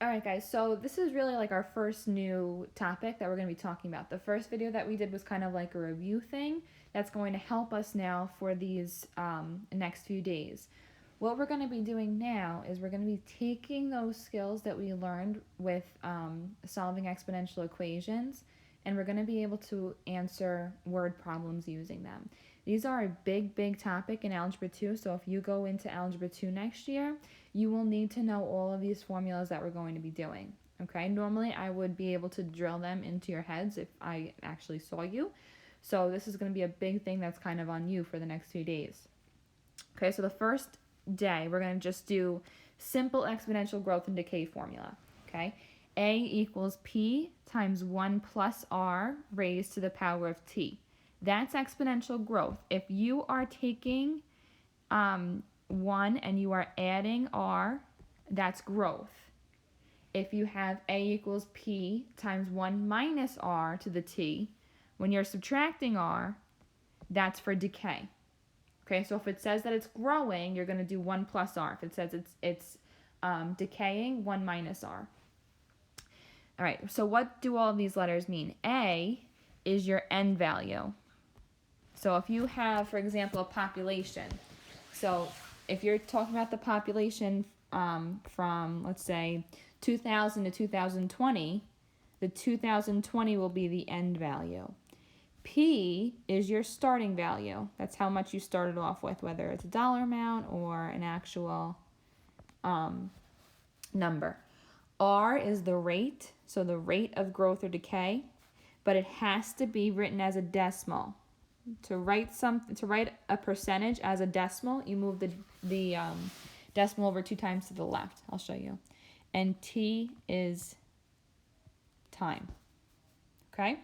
All right, guys, so this is really like our first new topic that we're going to be talking about. The first video that we did was kind of like a review thing that's going to help us now for these next few days. What we're going to be doing now is we're going to be taking those skills that we learned with solving exponential equations, and we're going to be able to answer word problems using them. These are a big topic in Algebra 2, so if you go into Algebra 2 next year, you will need to know all of these formulas that we're going to be doing, okay? Normally, I would be able to drill them into your heads if I actually saw you. So this is going to be a big thing that's kind of on you for the next few days. Okay, so the first day, we're going to just do simple exponential growth and decay formula, okay? A equals P times 1 plus R raised to the power of T. That's exponential growth. If you are taking 1 and you are adding R, that's growth. If you have A equals P times 1 minus R to the T, when you're subtracting R, that's for decay. Okay, so if it says that it's growing, you're going to do 1 plus R. If it says it's decaying, 1 minus R. All right, so what do all of these letters mean? A is your end value. So if you have, for example, a population, so if you're talking about the population from, let's say, 2000 to 2020, the 2020 will be the end value. P is your starting value. That's how much you started off with, whether it's a dollar amount or an actual number. R is the rate, so the rate of growth or decay, but it has to be written as a decimal. To write a percentage as a decimal, you move the decimal over 2 times to the left. I'll show you. And T is time. Okay?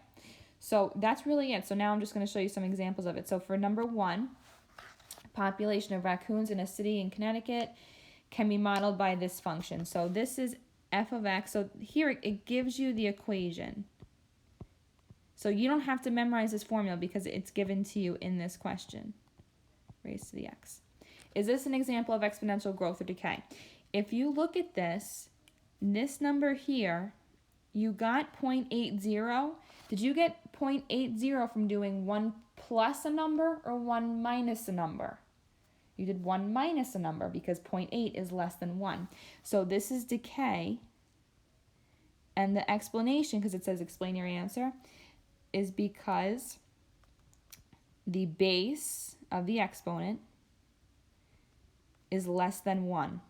So that's really it. So now I'm just going to show you some examples of it. So for number 1, population of raccoons in a city in Connecticut can be modeled by this function. So this is f of x. So here it gives you the equation. So you don't have to memorize this formula because it's given to you in this question. Raised to the x. Is this an example of exponential growth or decay? If you look at this number here, you got 0.80. Did you get 0.80 from doing 1 plus a number or 1 minus a number? You did 1 minus a number because 0.8 is less than 1. So this is decay. And the explanation, because it says explain your answer, is because the base of the exponent is less than 1.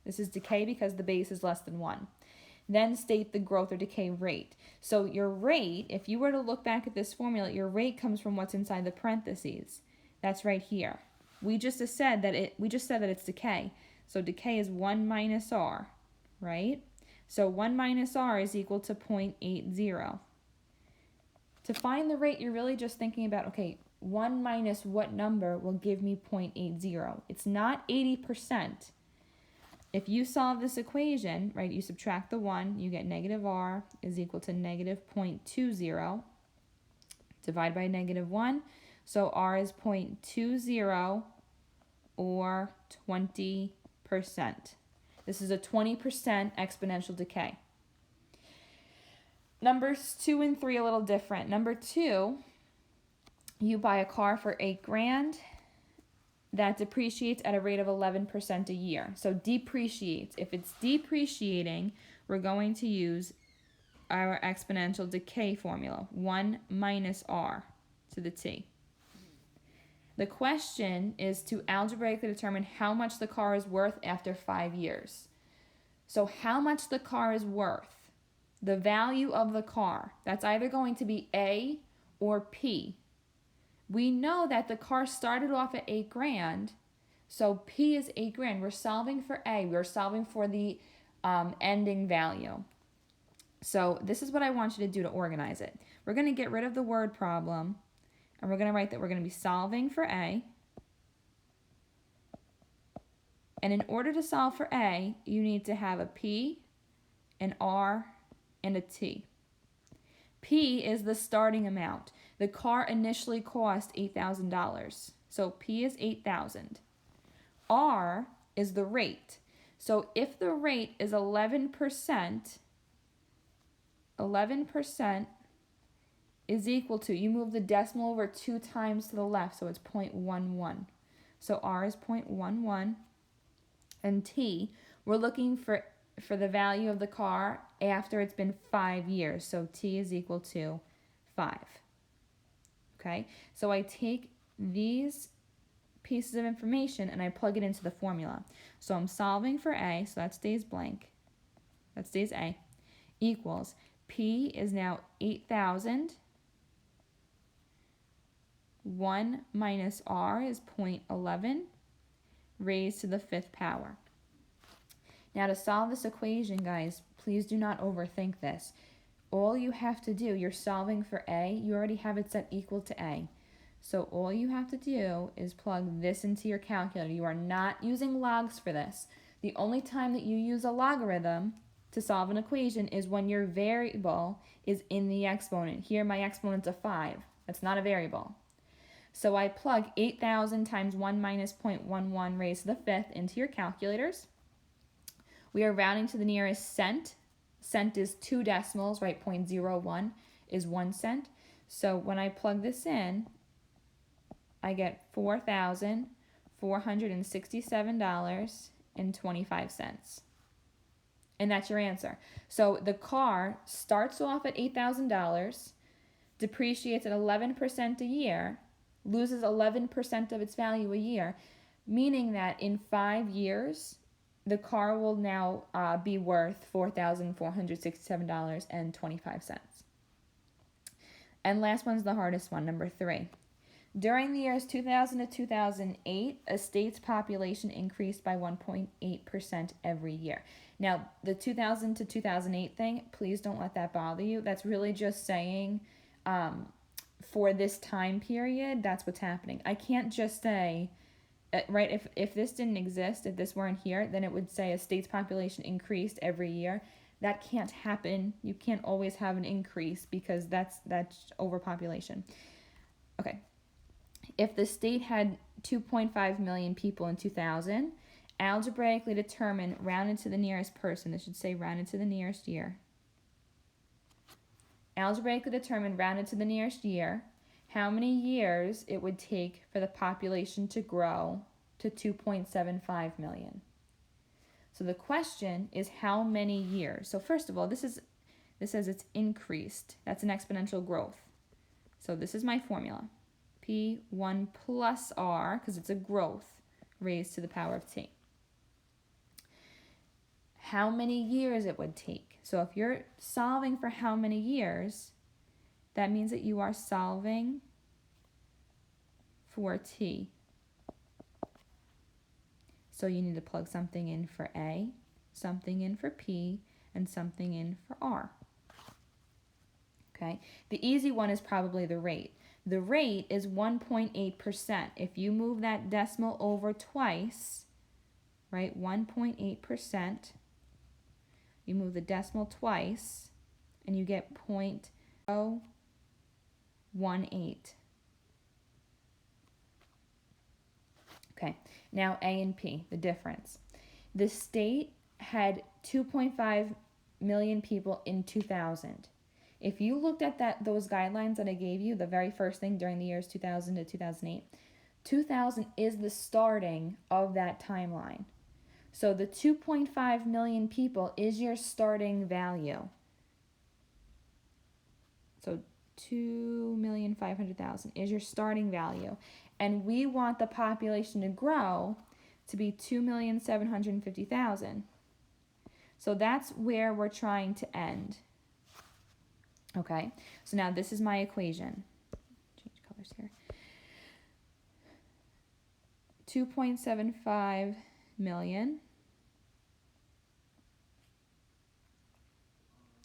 This is decay because the base is less than 1. Then state the growth or decay rate. So your rate, if you were to look back at this formula, your rate comes from what's inside the parentheses. That's right here. We just said that it's decay. So decay is 1 minus R, right? So 1 minus R is equal to 0.80. To find the rate, you're really just thinking about, okay, 1 minus what number will give me 0.80? It's not 80%. If you solve this equation, right, you subtract the 1, you get negative R is equal to negative 0.20. Divide by negative 1. So R is 0.20 or 20%. This is a 20% exponential decay. Numbers 2 and 3 a little different. Number 2, you buy a car for $8,000 that depreciates at a rate of 11% a year. So depreciates. If it's depreciating, we're going to use our exponential decay formula, 1 minus R to the T. The question is to algebraically determine how much the car is worth after 5 years. So how much the car is worth, the value of the car, that's either going to be A or P. We know that the car started off at $8,000, so P is $8,000. We're solving for A. We're solving for the ending value. So this is what I want you to do to organize it. We're going to get rid of the word problem. And we're going to write that we're going to be solving for A. And in order to solve for A, you need to have a P, an R, and a T. P is the starting amount. The car initially cost $8,000. So P is $8,000. R is the rate. So if the rate is 11%, 11% is equal to, you move the decimal over 2 times to the left, so it's 0.11. So R is 0.11, and T, we're looking for the value of the car after it's been 5 years. So T is equal to 5. Okay, so I take these pieces of information and I plug it into the formula. So I'm solving for A, so that stays blank. That stays A, equals P is now 8,000. 1 minus R is 0.11 raised to the 5th power. Now to solve this equation, guys, please do not overthink this. All you have to do, you're solving for A, you already have it set equal to A. So all you have to do is plug this into your calculator. You are not using logs for this. The only time that you use a logarithm to solve an equation is when your variable is in the exponent. Here my exponent's a 5. That's not a variable. So I plug 8,000 times 1 minus 0.11 raised to the 5th into your calculators. We are rounding to the nearest cent. Cent is 2 decimals, right? 0.01 is 1 cent. So when I plug this in, I get $4,467.25. And that's your answer. So the car starts off at $8,000, depreciates at 11% a year, loses 11% of its value a year, meaning that in 5 years, the car will now be worth $4,467.25. And last one's the hardest one, number 3. During the years 2000 to 2008, a state's population increased by 1.8% every year. Now, the 2000 to 2008 thing, please don't let that bother you. That's really just saying for this time period, that's what's happening. I can't just say, right, if this didn't exist, if this weren't here, then it would say a state's population increased every year. That can't happen. You can't always have an increase because that's overpopulation. Okay. If the state had 2.5 million people in 2000, algebraically determine rounded to the nearest person. This should say rounded to the nearest year. Algebraically determine rounded to the nearest year how many years it would take for the population to grow to 2.75 million. So the question is how many years. So first of all, this says it's increased. That's an exponential growth. So this is my formula. P1 plus R, because it's a growth, raised to the power of T. How many years it would take. So if you're solving for how many years, that means that you are solving for T. So you need to plug something in for A, something in for P, and something in for R. Okay, the easy one is probably the rate. The rate is 1.8%. If you move that decimal over twice, right, 1.8%, you move the decimal twice, and you get 0.018. Okay, now A and P, the difference. The state had 2.5 million people in 2000. If you looked at those guidelines that I gave you, the very first thing during the years 2000 to 2008, 2000 is the starting of that timeline. So the 2.5 million people is your starting value. So 2,500,000 is your starting value. And we want the population to grow to be 2,750,000. So that's where we're trying to end. Okay, so now this is my equation. Change colors here. 2.75 million.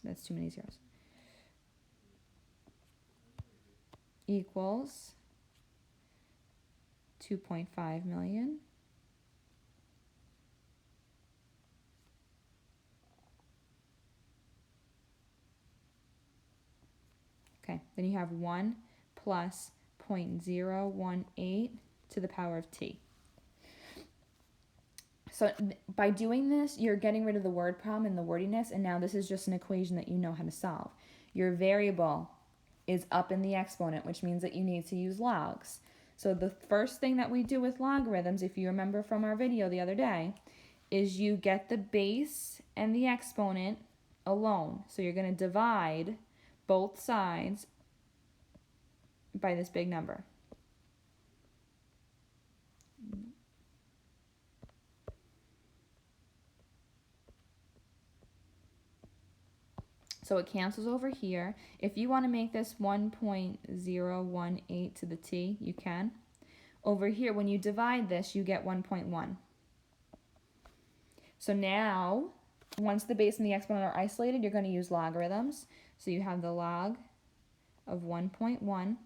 That's too many zeros. Equals 2.5 million. Okay, then you have 1 plus 0.018 to the power of T. So by doing this, you're getting rid of the word problem and the wordiness, and now this is just an equation that you know how to solve. Your variable is up in the exponent, which means that you need to use logs. So the first thing that we do with logarithms, if you remember from our video the other day, is you get the base and the exponent alone. So you're going to divide both sides by this big number. So it cancels over here. If you want to make this 1.018 to the t, you can. Over here, when you divide this, you get 1.1. So now, once the base and the exponent are isolated, you're going to use logarithms. So you have the log of 1.1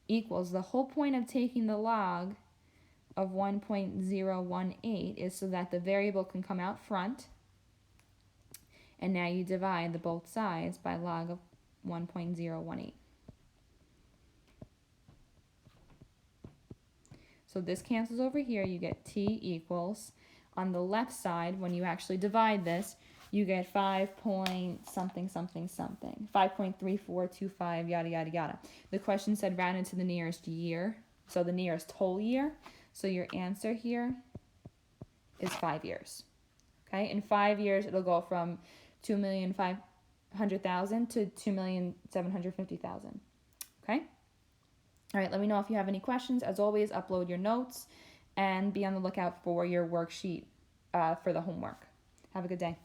equals, the whole point of taking the log of 1.018 is so that the variable can come out front. And now you divide the both sides by log of 1.018. So this cancels over here. You get t equals, on the left side, when you actually divide this, you get 5 point something something something, 5.3425, yada yada yada. The question said round into the nearest year, so the nearest whole year. So your answer here is 5 years. Okay, in 5 years it'll go from 2,500,000 to 2,750,000. Okay? All right, let me know if you have any questions. As always, upload your notes and be on the lookout for your worksheet for the homework. Have a good day.